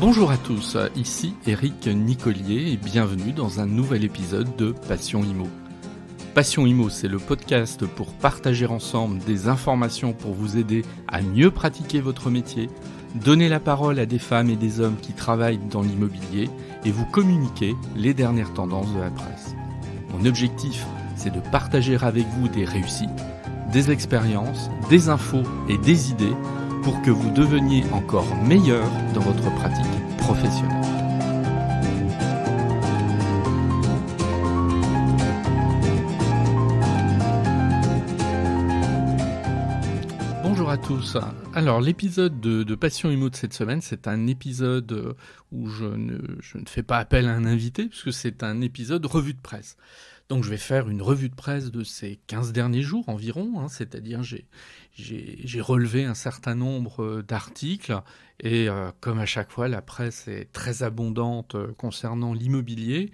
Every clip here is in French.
Bonjour à tous, ici Eric Nicolier et bienvenue dans un nouvel épisode de Passion Immo. Passion Immo, c'est le podcast pour partager ensemble des informations pour vous aider à mieux pratiquer votre métier, donner la parole à des femmes et des hommes qui travaillent dans l'immobilier et vous communiquer les dernières tendances de la presse. Mon objectif, c'est de partager avec vous des réussites, des expériences, des infos et des idées pour que vous deveniez encore meilleur dans votre pratique professionnelle. Bonjour à tous. Alors l'épisode de Passion Immo de cette semaine, c'est un épisode où je ne fais pas appel à un invité, puisque c'est un épisode revue de presse. Donc je vais faire une revue de presse de ces 15 derniers jours environ, c'est-à-dire j'ai relevé un certain nombre d'articles et comme à chaque fois la presse est très abondante concernant l'immobilier,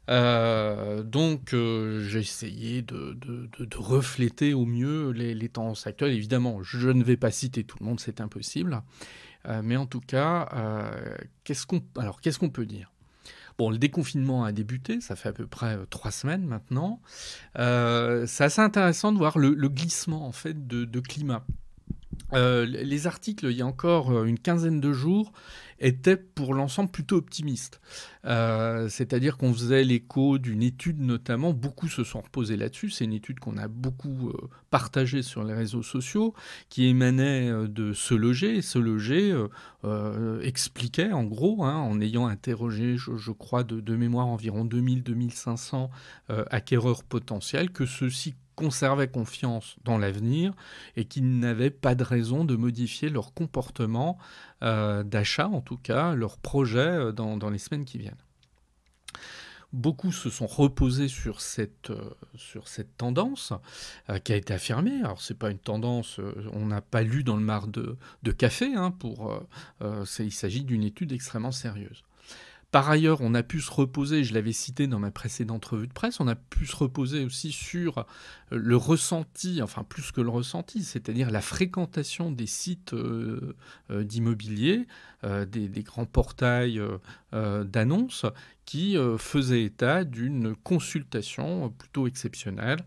donc j'ai essayé de refléter au mieux les tendances actuelles. Évidemment, je ne vais pas citer tout le monde, c'est impossible, mais en tout cas, qu'est-ce qu'on peut dire ? Bon, le déconfinement a débuté, ça fait à peu près 3 semaines maintenant. C'est assez intéressant de voir le glissement en fait de climat. Les articles, il y a encore une quinzaine de jours, étaient pour l'ensemble plutôt optimistes. C'est-à-dire qu'on faisait l'écho d'une étude notamment, beaucoup se sont reposés là-dessus, c'est une étude qu'on a beaucoup partagée sur les réseaux sociaux, qui émanait de Se Loger, et Se Loger expliquait en gros, en ayant interrogé, je crois, de mémoire environ 2000-2500 acquéreurs potentiels, que ceux-ci conservaient confiance dans l'avenir et qu'ils n'avaient pas de raison de modifier leur comportement d'achat, en tout cas leur projet dans les semaines qui viennent. Beaucoup se sont reposés sur cette tendance qui a été affirmée. Alors c'est pas une tendance, on n'a pas lu dans le mar de café, il s'agit d'une étude extrêmement sérieuse. Par ailleurs, on a pu se reposer, je l'avais cité dans ma précédente revue de presse, on a pu se reposer aussi sur le ressenti, enfin plus que le ressenti, c'est-à-dire la fréquentation des sites d'immobilier, des grands portails d'annonces qui faisaient état d'une consultation plutôt exceptionnelle.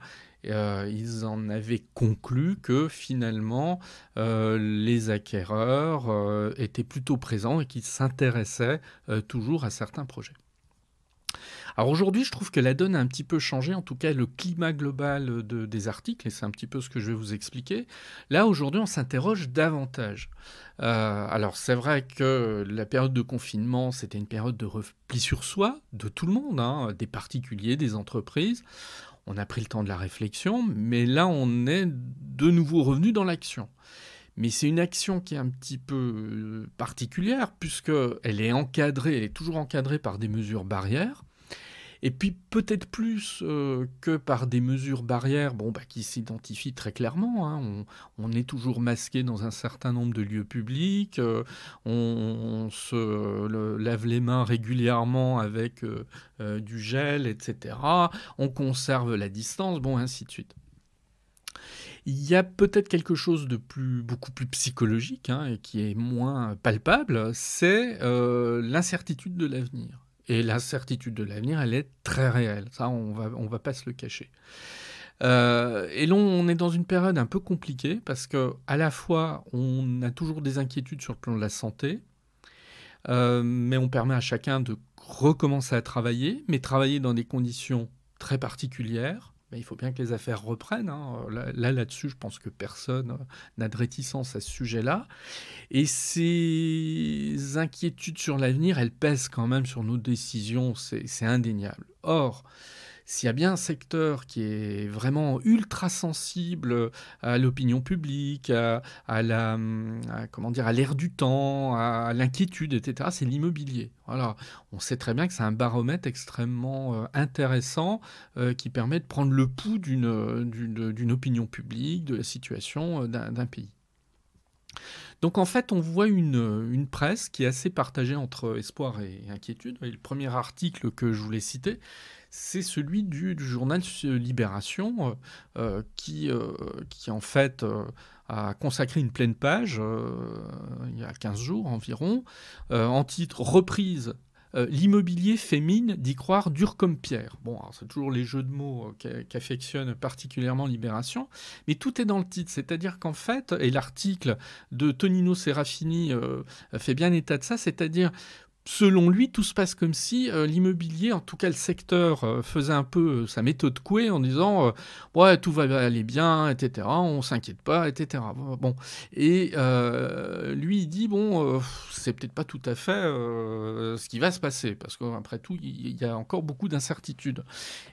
Ils en avaient conclu que finalement les acquéreurs étaient plutôt présents et qu'ils s'intéressaient toujours à certains projets. Alors aujourd'hui, je trouve que la donne a un petit peu changé, en tout cas le climat global des articles, et c'est un petit peu ce que je vais vous expliquer. Là, aujourd'hui, on s'interroge davantage. Alors c'est vrai que la période de confinement, c'était une période de repli sur soi de tout le monde, des particuliers, des entreprises. On a pris le temps de la réflexion, mais là, on est de nouveau revenu dans l'action. Mais c'est une action qui est un petit peu particulière, puisqu'elle est encadrée, elle est toujours encadrée par des mesures barrières. Et puis peut-être plus que par des mesures barrières qui s'identifient très clairement. On est toujours masqué dans un certain nombre de lieux publics, on se lave les mains régulièrement avec du gel, etc. On conserve la distance, ainsi de suite. Il y a peut-être quelque chose de beaucoup plus psychologique et qui est moins palpable, c'est l'incertitude de l'avenir. Et l'incertitude de l'avenir, elle est très réelle. Ça, on va pas se le cacher. Et là, on est dans une période un peu compliquée parce que à la fois, on a toujours des inquiétudes sur le plan de la santé, mais on permet à chacun de recommencer à travailler, mais travailler dans des conditions très particulières. Il faut bien que les affaires reprennent. Là-dessus, je pense que personne n'a de réticence à ce sujet-là. Et ces inquiétudes sur l'avenir, elles pèsent quand même sur nos décisions, c'est indéniable. Or, s'il y a bien un secteur qui est vraiment ultra sensible à l'opinion publique, à l'air du temps, à l'inquiétude, etc., c'est l'immobilier. Voilà. On sait très bien que c'est un baromètre extrêmement intéressant qui permet de prendre le pouls d'une opinion publique, de la situation d'un pays. Donc en fait, on voit une presse qui est assez partagée entre espoir et inquiétude. Et le premier article que je voulais citer, c'est celui du journal Libération, qui en fait a consacré une pleine page, il y a 15 jours environ, en titre Reprise. L'immobilier fait mine d'y croire dur comme pierre. Bon, alors c'est toujours les jeux de mots qu'affectionne particulièrement Libération, mais tout est dans le titre. C'est-à-dire qu'en fait, et l'article de Tonino Serafini fait bien état de ça, c'est-à-dire selon lui, tout se passe comme si l'immobilier, en tout cas le secteur, faisait un peu sa méthode Coué en disant ouais, tout va aller bien, etc. On s'inquiète pas, etc. Bon, et lui il dit bon, c'est peut-être pas tout à fait ce qui va se passer parce qu'après tout, il y a encore beaucoup d'incertitudes.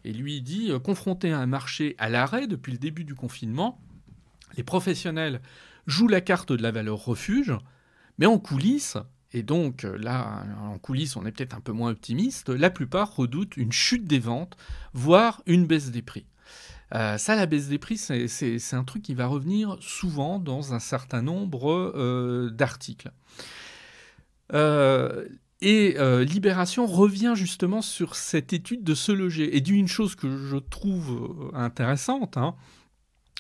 Et lui il dit confronté à un marché à l'arrêt depuis le début du confinement, les professionnels jouent la carte de la valeur refuge, mais en coulisses. Et donc là, en coulisses, on est peut-être un peu moins optimiste. La plupart redoutent une chute des ventes, voire une baisse des prix. Ça, la baisse des prix, c'est un truc qui va revenir souvent dans un certain nombre d'articles. Libération revient justement sur cette étude de Se Loger. Et dit une chose que je trouve intéressante, hein.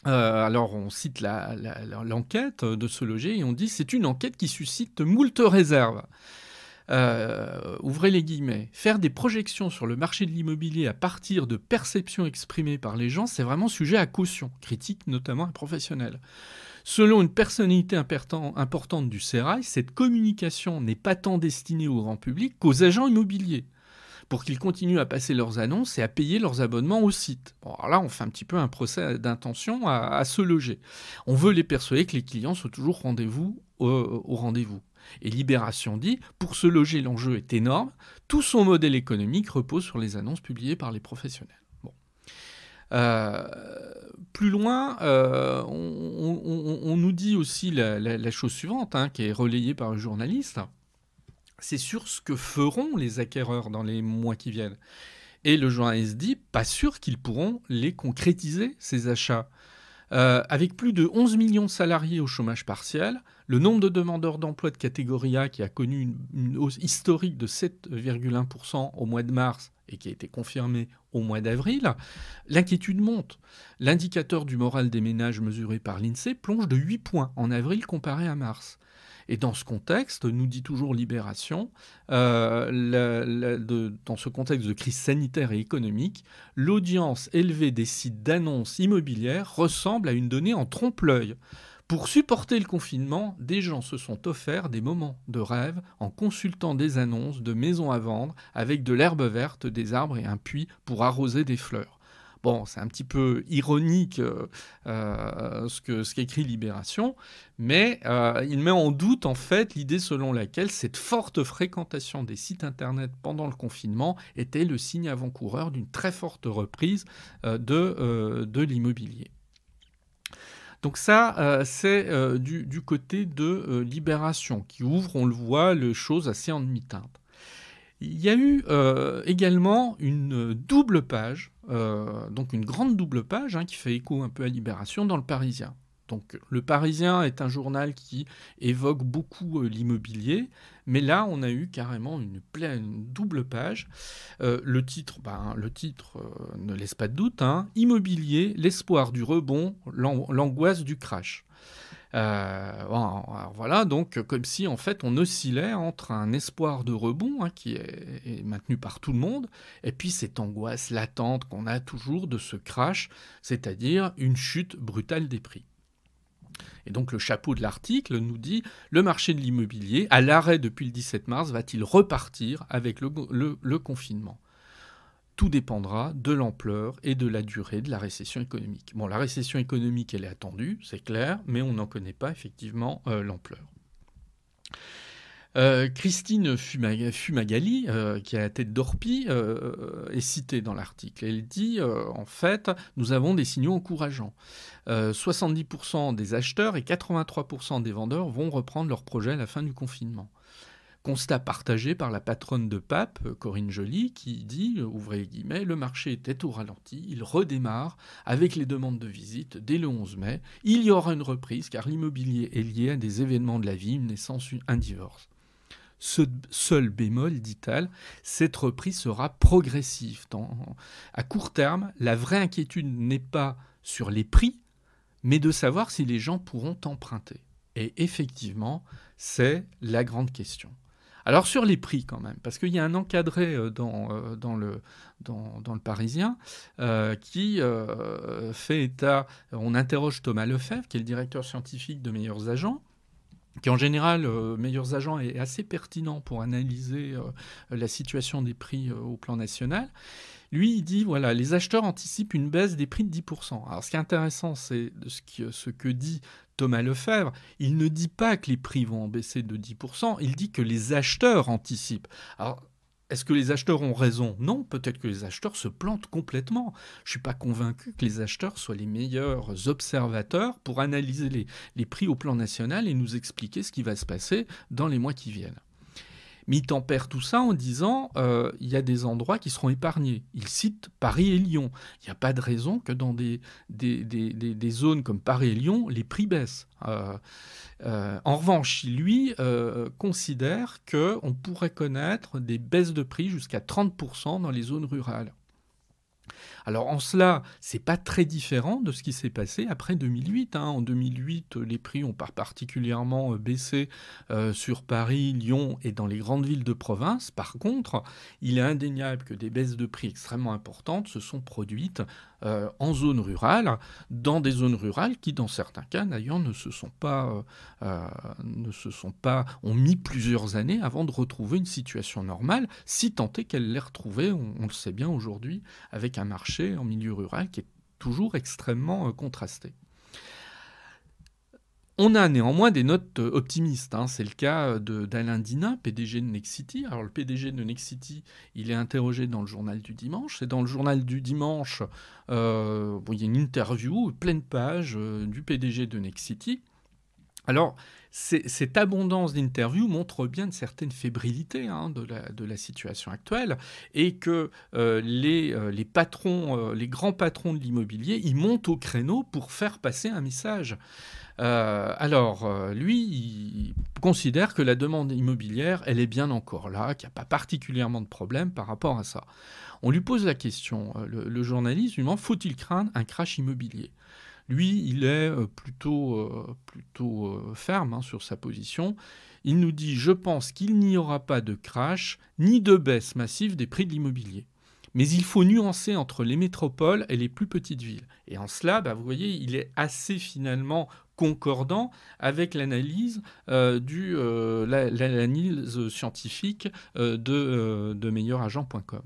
Alors, on cite l'enquête de Se Loger et on dit c'est une enquête qui suscite moult réserves. Ouvrez les guillemets. Faire des projections sur le marché de l'immobilier à partir de perceptions exprimées par les gens, c'est vraiment sujet à caution, critique notamment à professionnels. Selon une personnalité importante du Sérail, cette communication n'est pas tant destinée au grand public qu'aux agents immobiliers, pour qu'ils continuent à passer leurs annonces et à payer leurs abonnements au site. Bon, alors là, on fait un petit peu un procès d'intention à Se Loger. On veut les persuader que les clients sont toujours au rendez-vous. Et Libération dit, pour Se Loger, l'enjeu est énorme. Tout son modèle économique repose sur les annonces publiées par les professionnels. Bon. Plus loin, on nous dit aussi la chose suivante, hein, qui est relayée par un journaliste. C'est sur ce que feront les acquéreurs dans les mois qui viennent. Et le journaliste dit, pas sûr qu'ils pourront les concrétiser, ces achats. Avec plus de 11 millions de salariés au chômage partiel, le nombre de demandeurs d'emploi de catégorie A qui a connu une hausse historique de 7,1% au mois de mars et qui a été confirmée au mois d'avril, l'inquiétude monte. L'indicateur du moral des ménages mesuré par l'INSEE plonge de 8 points en avril comparé à mars. Et dans ce contexte, nous dit toujours Libération, dans ce contexte de crise sanitaire et économique, l'audience élevée des sites d'annonces immobilières ressemble à une donnée en trompe-l'œil. Pour supporter le confinement, des gens se sont offerts des moments de rêve en consultant des annonces de maisons à vendre avec de l'herbe verte, des arbres et un puits pour arroser des fleurs. Bon, c'est un petit peu ironique ce qu'écrit Libération, mais il met en doute en fait l'idée selon laquelle cette forte fréquentation des sites internet pendant le confinement était le signe avant-coureur d'une très forte reprise de l'immobilier. Donc ça, c'est du côté de Libération, qui ouvre, on le voit, les choses assez en demi-teinte. Il y a eu également une double page, donc une grande double page, hein, qui fait écho un peu à Libération dans Le Parisien. Donc Le Parisien est un journal qui évoque beaucoup l'immobilier, mais là on a eu carrément une double page. Le titre ne laisse pas de doute, hein, Immobilier, l'espoir du rebond, l'angoisse du crash. Alors voilà, donc comme si en fait on oscillait entre un espoir de rebond, hein, qui est maintenu par tout le monde, et puis cette angoisse latente qu'on a toujours de ce crash, c'est-à-dire une chute brutale des prix. Et donc le chapeau de l'article nous dit « Le marché de l'immobilier, à l'arrêt depuis le 17 mars, va-t-il repartir avec le confinement ?» Tout dépendra de l'ampleur et de la durée de la récession économique. Bon, la récession économique, elle est attendue, c'est clair, mais on n'en connaît pas effectivement l'ampleur. Christine Fumagalli, qui a la tête d'Orpi, est citée dans l'article. Elle dit, en fait, nous avons des signaux encourageants. 70% des acheteurs et 83% des vendeurs vont reprendre leur projet à la fin du confinement. Constat partagé par la patronne de Pape, Corinne Joly, qui dit, ouvrez les guillemets, le marché était au ralenti, il redémarre avec les demandes de visite dès le 11 mai. Il y aura une reprise car l'immobilier est lié à des événements de la vie, une naissance, un divorce. Seul bémol, dit-elle, cette reprise sera progressive. À court terme, la vraie inquiétude n'est pas sur les prix, mais de savoir si les gens pourront emprunter. Et effectivement, c'est la grande question. Alors sur les prix quand même, parce qu'il y a un encadré dans le Parisien qui fait état, on interroge Thomas Lefebvre, qui est le directeur scientifique de Meilleurs Agents, qui en général, Meilleurs Agents est assez pertinent pour analyser la situation des prix au plan national. Lui, il dit, voilà, les acheteurs anticipent une baisse des prix de 10%. Alors, ce qui est intéressant, c'est ce que dit Thomas Lefebvre. Il ne dit pas que les prix vont en baisser de 10%, il dit que les acheteurs anticipent. Alors, est-ce que les acheteurs ont raison? Non, peut-être que les acheteurs se plantent complètement. Je ne suis pas convaincu que les acheteurs soient les meilleurs observateurs pour analyser les prix au plan national et nous expliquer ce qui va se passer dans les mois qui viennent. Mais il tempère tout ça en disant il y a des endroits qui seront épargnés. Il cite Paris et Lyon. Il n'y a pas de raison que dans des zones comme Paris et Lyon, les prix baissent. En revanche, lui considère qu'on pourrait connaître des baisses de prix jusqu'à 30% dans les zones rurales. Alors en cela, c'est pas très différent de ce qui s'est passé après 2008. En 2008, les prix ont particulièrement baissé sur Paris, Lyon et dans les grandes villes de province. Par contre, il est indéniable que des baisses de prix extrêmement importantes se sont produites en zone rurale, dans des zones rurales qui, dans certains cas, d'ailleurs, ont mis plusieurs années avant de retrouver une situation normale, si tant est qu'elle l'ait retrouvée, on le sait bien aujourd'hui, avec un marché en milieu rural qui est toujours extrêmement contrasté. On a néanmoins des notes optimistes. C'est le cas d'Alain Dinin, PDG de Nexity. Alors le PDG de Nexity, il est interrogé dans le journal du dimanche. Et dans le journal du dimanche, il y a une interview, pleine page, du PDG de Nexity. Alors, cette abondance d'interviews montre bien une certaine fébrilité de la situation actuelle et que les patrons, les grands patrons de l'immobilier, ils montent au créneau pour faire passer un message. Lui, il considère que la demande immobilière, elle est bien encore là, qu'il n'y a pas particulièrement de problème par rapport à ça. On lui pose la question, le journaliste lui demande, faut-il craindre un crash immobilier ? Lui, il est plutôt ferme sur sa position. Il nous dit « Je pense qu'il n'y aura pas de crash ni de baisse massive des prix de l'immobilier. Mais il faut nuancer entre les métropoles et les plus petites villes. » Et en cela, vous voyez, il est assez finalement concordant avec l'analyse l'analyse scientifique de meilleuragent.com.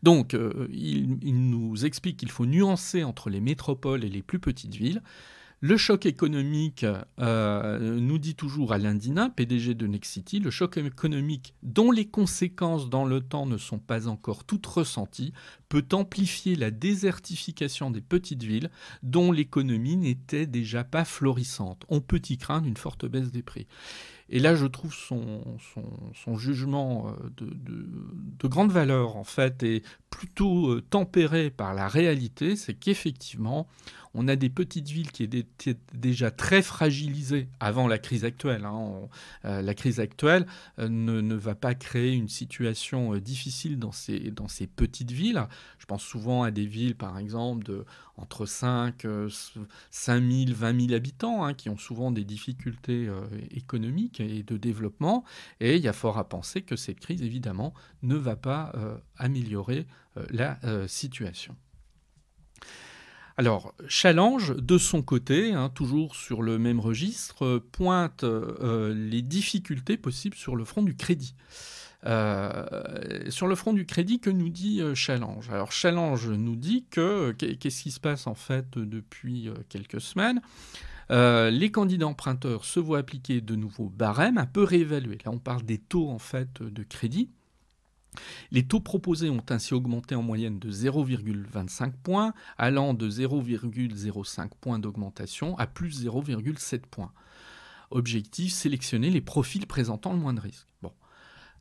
Donc, il nous explique qu'il faut nuancer entre les métropoles et les plus petites villes. Le choc économique, nous dit toujours Alain Dinin, PDG de Nexity, le choc économique dont les conséquences dans le temps ne sont pas encore toutes ressenties, peut amplifier la désertification des petites villes dont l'économie n'était déjà pas florissante. On peut y craindre une forte baisse des prix. Et là, je trouve son jugement de grande valeur, en fait, et plutôt tempéré par la réalité, c'est qu'effectivement, on a des petites villes qui étaient déjà très fragilisées avant la crise actuelle. La crise actuelle ne va pas créer une situation difficile dans ces petites villes. Je pense souvent à des villes, par exemple, entre 5 000, 20 000 habitants, qui ont souvent des difficultés économiques et de développement. Et il y a fort à penser que cette crise, évidemment, ne va pas améliorer la situation. Alors, Challenge, de son côté, toujours sur le même registre, pointe les difficultés possibles sur le front du crédit. Sur le front du crédit, que nous dit Challenge? Alors, Challenge nous dit qu'est-ce qui se passe en fait depuis quelques semaines? Les candidats emprunteurs se voient appliquer de nouveaux barèmes un peu réévalués. Là, on parle des taux en fait de crédit. Les taux proposés ont ainsi augmenté en moyenne de 0,25 points, allant de 0,05 points d'augmentation à plus 0,7 points. Objectif, sélectionner les profils présentant le moins de risques. Bon.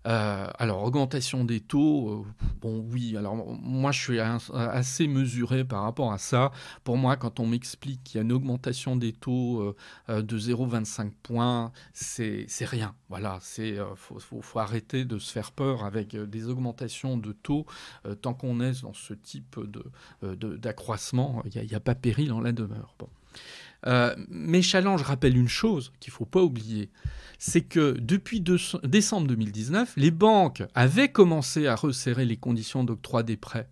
Alors, augmentation des taux, oui, alors moi je suis assez mesuré par rapport à ça. Pour moi, quand on m'explique qu'il y a une augmentation des taux de 0,25 points, c'est rien. Voilà, faut arrêter de se faire peur avec des augmentations de taux. Tant qu'on est dans ce type d'accroissement, il n'y a pas péril en la demeure. Bon. Mais Challenge rappelle une chose qu'il ne faut pas oublier, c'est que depuis décembre 2019, les banques avaient commencé à resserrer les conditions d'octroi des prêts.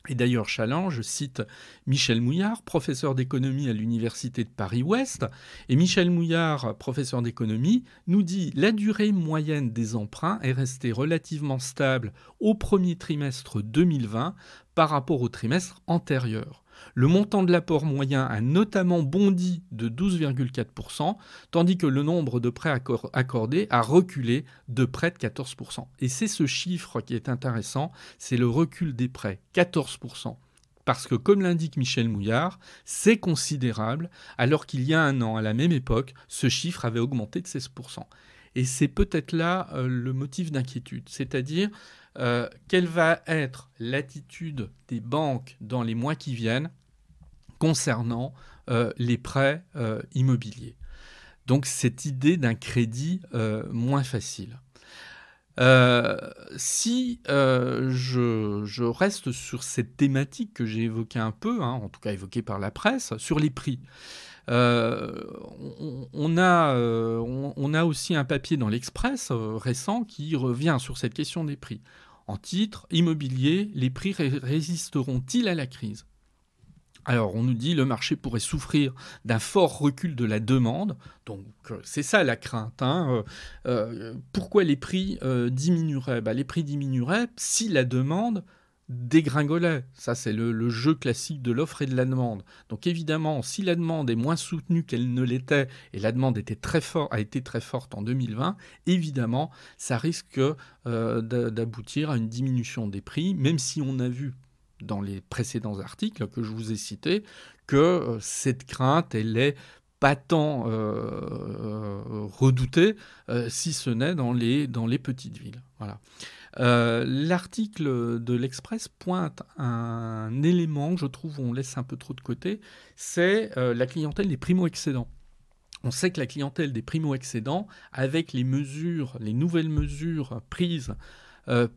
Et d'ailleurs, Challenge, je cite Michel Mouillard, professeur d'économie à l'Université de Paris-Ouest. Et Michel Mouillard, professeur d'économie, nous dit « La durée moyenne des emprunts est restée relativement stable au premier trimestre 2020 par rapport au trimestre antérieur. Le montant de l'apport moyen a notamment bondi de 12,4%, tandis que le nombre de prêts accordés a reculé de près de 14%. Et c'est ce chiffre qui est intéressant, c'est le recul des prêts, 14%. Parce que, comme l'indique Michel Mouillard, c'est considérable, alors qu'il y a un an, à la même époque, ce chiffre avait augmenté de 16%. Et c'est peut-être là le motif d'inquiétude, c'est-à-dire quelle va être l'attitude des banques dans les mois qui viennent concernant les prêts immobiliers. Donc cette idée d'un crédit moins facile. Si je reste sur cette thématique que j'ai évoquée un peu, en tout cas évoquée par la presse, sur les prix. On a aussi un papier dans l'Express récent qui revient sur cette question des prix. En titre, immobilier, les prix résisteront-ils à la crise ? Alors, on nous dit que le marché pourrait souffrir d'un fort recul de la demande. Donc, c'est ça la crainte. Pourquoi les prix diminueraient ? Les prix diminueraient si la demande dégringolait. Ça, c'est le jeu classique de l'offre et de la demande. Donc, évidemment, si la demande est moins soutenue qu'elle ne l'était, et la demande a été très forte en 2020, évidemment, ça risque d'aboutir à une diminution des prix, même si on a vu dans les précédents articles que je vous ai cités, que cette crainte, elle est pas tant redoutée, si ce n'est dans les petites villes. Voilà. L'article de l'Express pointe un élément que je trouve on laisse un peu trop de côté, c'est la clientèle des primo-accédants. On sait que la clientèle des primo-accédants, avec les nouvelles mesures prises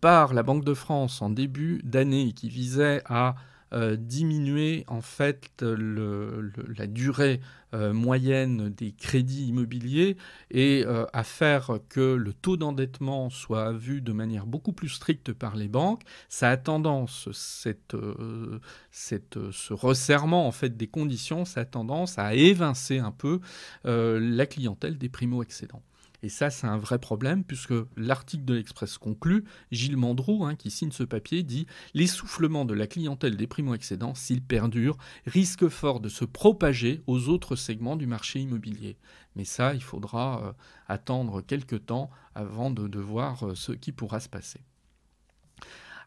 par la Banque de France en début d'année qui visait à diminuer en fait la durée moyenne des crédits immobiliers et à faire que le taux d'endettement soit vu de manière beaucoup plus stricte par les banques, ça a tendance, ce resserrement en fait des conditions, ça a tendance à évincer un peu la clientèle des primo-accédants. Et ça, c'est un vrai problème, puisque l'article de l'Express conclut, Gilles Mandroux, qui signe ce papier, dit « L'essoufflement de la clientèle des primo-accédants, s'il perdure, risque fort de se propager aux autres segments du marché immobilier. » Mais ça, il faudra attendre quelques temps avant de voir ce qui pourra se passer.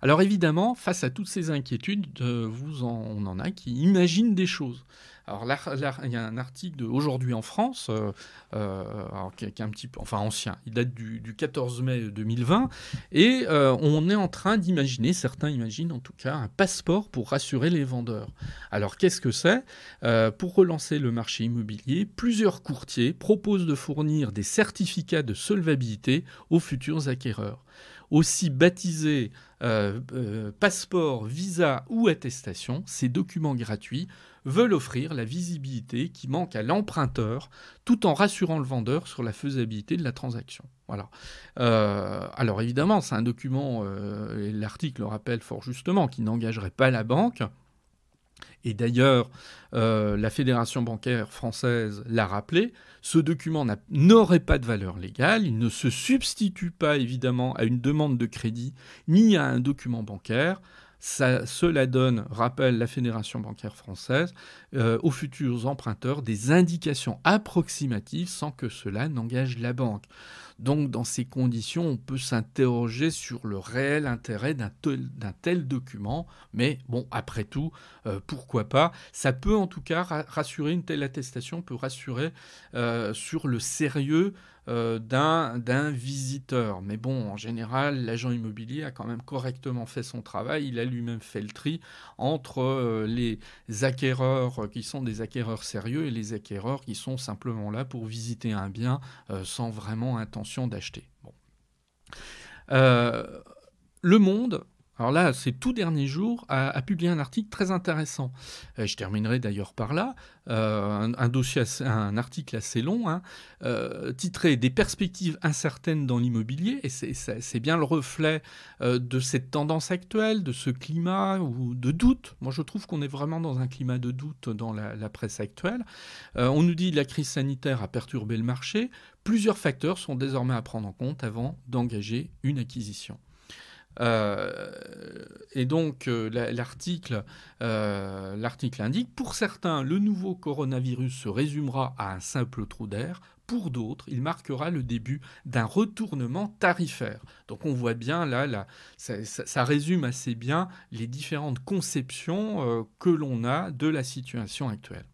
Alors évidemment, face à toutes ces inquiétudes, on en a qui imaginent des choses. Alors là, il y a un article d'Aujourd'hui en France, qui est un petit peu, enfin ancien, il date du 14 mai 2020, et on est en train d'imaginer, certains imaginent en tout cas, un passeport pour rassurer les vendeurs. Alors qu'est-ce que c'est ? Pour relancer le marché immobilier, plusieurs courtiers proposent de fournir des certificats de solvabilité aux futurs acquéreurs. Aussi baptisés passeport, visa ou attestation, ces documents gratuits veulent offrir la visibilité qui manque à l'emprunteur tout en rassurant le vendeur sur la faisabilité de la transaction. Voilà. Alors évidemment, c'est un document, et l'article le rappelle fort justement, qui n'engagerait pas la banque. Et d'ailleurs, la Fédération bancaire française l'a rappelé, ce document n'aurait pas de valeur légale, il ne se substitue pas évidemment à une demande de crédit ni à un document bancaire. Cela donne, rappelle la Fédération bancaire française, aux futurs emprunteurs des indications approximatives sans que cela n'engage la banque. Donc dans ces conditions, on peut s'interroger sur le réel intérêt d'un tel document, mais bon, après tout, pourquoi pas ? Ça peut en tout cas rassurer, une telle attestation peut rassurer sur le sérieux d'un visiteur. Mais bon, en général, l'agent immobilier a quand même correctement fait son travail. Il a lui-même fait le tri entre les acquéreurs qui sont des acquéreurs sérieux et les acquéreurs qui sont simplement là pour visiter un bien sans vraiment intention d'acheter. Bon. Le Monde Alors là, ces tout derniers jours, a publié un article très intéressant. Je terminerai d'ailleurs par là. Un article assez long, hein, titré « Des perspectives incertaines dans l'immobilier ». Et c'est bien le reflet de cette tendance actuelle, de ce climat ou de doute. Moi, je trouve qu'on est vraiment dans un climat de doute dans la presse actuelle. On nous dit que la crise sanitaire a perturbé le marché. Plusieurs facteurs sont désormais à prendre en compte avant d'engager une acquisition. Et donc l'article indique: pour certains, le nouveau coronavirus se résumera à un simple trou d'air. Pour d'autres, il marquera le début d'un retournement tarifaire. Donc on voit bien là, ça résume assez bien les différentes conceptions que l'on a de la situation actuelle.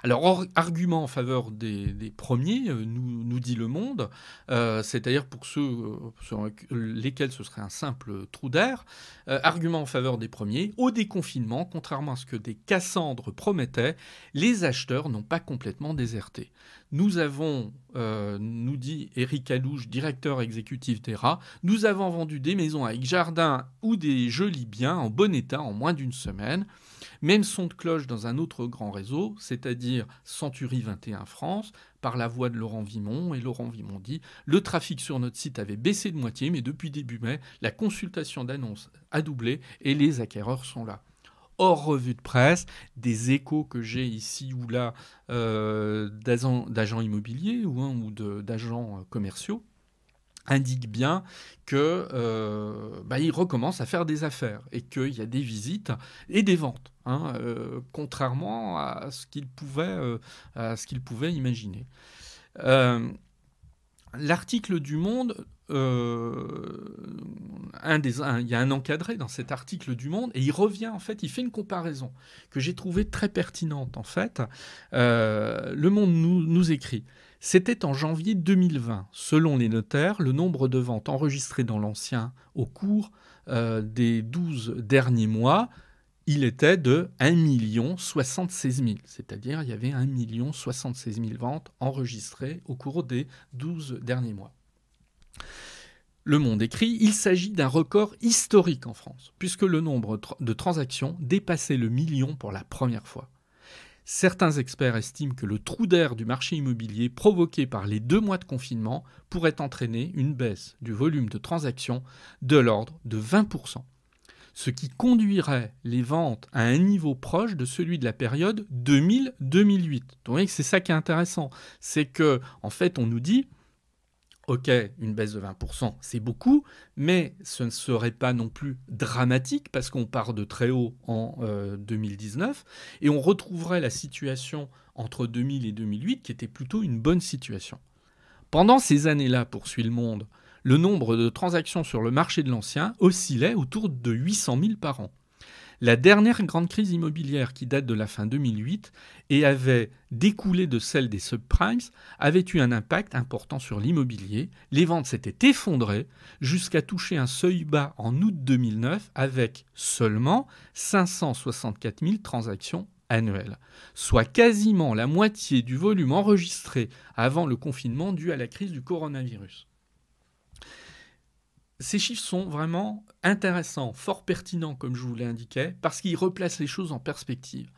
Alors, argument en faveur des premiers, nous dit Le Monde, c'est-à-dire pour ceux sur lesquels ce serait un simple trou d'air, argument en faveur des premiers, au déconfinement, contrairement à ce que des Cassandres promettaient, les acheteurs n'ont pas complètement déserté. Nous avons, nous dit Éric Alouche, directeur exécutif d'ERA, nous avons vendu des maisons avec jardin ou des jolis biens en bon état en moins d'une semaine. Même son de cloche dans un autre grand réseau, c'est-à-dire Century 21 France, par la voix de Laurent Vimont. Et Laurent Vimont dit: le trafic sur notre site avait baissé de moitié, mais depuis début mai, la consultation d'annonces a doublé et les acquéreurs sont là. Hors revue de presse, des échos que j'ai ici ou là d'agents immobiliers ou d'agents commerciaux indique bien que ils recommencent à faire des affaires et qu'il y a des visites et des ventes, contrairement à ce qu'ils pouvaient imaginer. L'article du Monde, il y a un encadré dans cet article du Monde, et il revient, en fait, il fait une comparaison que j'ai trouvée très pertinente, en fait. Le Monde nous écrit: c'était en janvier 2020. Selon les notaires, le nombre de ventes enregistrées dans l'ancien au cours des 12 derniers mois, il était de 1 076 000. C'est-à-dire il y avait 1 076 000 ventes enregistrées au cours des 12 derniers mois. Le Monde écrit: il s'agit d'un record historique en France, puisque le nombre de transactions dépassait le million pour la première fois. Certains experts estiment que le trou d'air du marché immobilier provoqué par les 2 mois de confinement pourrait entraîner une baisse du volume de transactions de l'ordre de 20%, ce qui conduirait les ventes à un niveau proche de celui de la période 2000-2008. Donc, vous voyez que c'est ça qui est intéressant, c'est que en fait on nous dit: ok, une baisse de 20%, c'est beaucoup, mais ce ne serait pas non plus dramatique parce qu'on part de très haut en 2019 et on retrouverait la situation entre 2000 et 2008 qui était plutôt une bonne situation. Pendant ces années-là, poursuit Le Monde, le nombre de transactions sur le marché de l'ancien oscillait autour de 800 000 par an. La dernière grande crise immobilière, qui date de la fin 2008 et avait découlé de celle des subprimes, avait eu un impact important sur l'immobilier. Les ventes s'étaient effondrées jusqu'à toucher un seuil bas en août 2009 avec seulement 564 000 transactions annuelles, soit quasiment la moitié du volume enregistré avant le confinement dû à la crise du coronavirus. Ces chiffres sont vraiment intéressants, fort pertinents, comme je vous l'ai indiqué, parce qu'ils replacent les choses en perspective.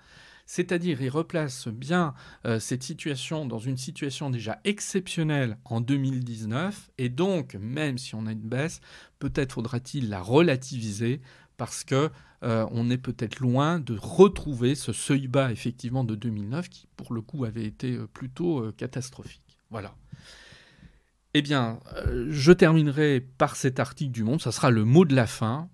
C'est-à-dire, ils replacent bien cette situation dans une situation déjà exceptionnelle en 2019, et donc, même si on a une baisse, peut-être faudra-t-il la relativiser, parce que on est peut-être loin de retrouver ce seuil bas, effectivement, de 2009, qui, pour le coup, avait été plutôt catastrophique. Voilà. Eh bien, je terminerai par cet article du Monde, ça sera le mot de la fin.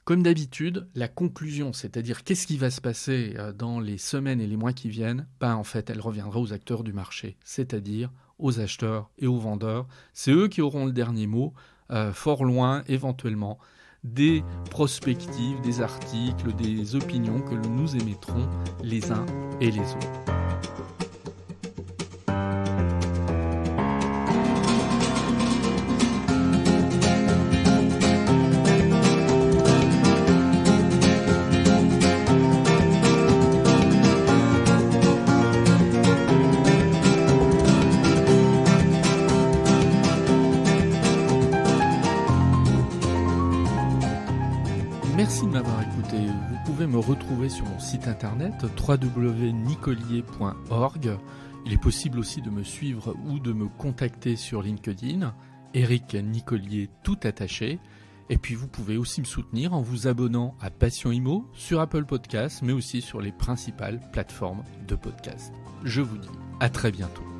Comme d'habitude, la conclusion, c'est-à-dire qu'est-ce qui va se passer dans les semaines et les mois qui viennent, en fait, elle reviendra aux acteurs du marché, c'est-à-dire aux acheteurs et aux vendeurs. C'est eux qui auront le dernier mot, fort loin, éventuellement, des prospectives, des articles, des opinions que nous émettrons les uns et les autres. pouvez me retrouver sur mon site internet www.nicolier.org. Il est possible aussi de me suivre ou de me contacter sur LinkedIn, Éric Nicolier tout attaché. Et puis vous pouvez aussi me soutenir en vous abonnant à Passion Immo sur Apple Podcasts, mais aussi sur les principales plateformes de podcast. Je vous dis à très bientôt.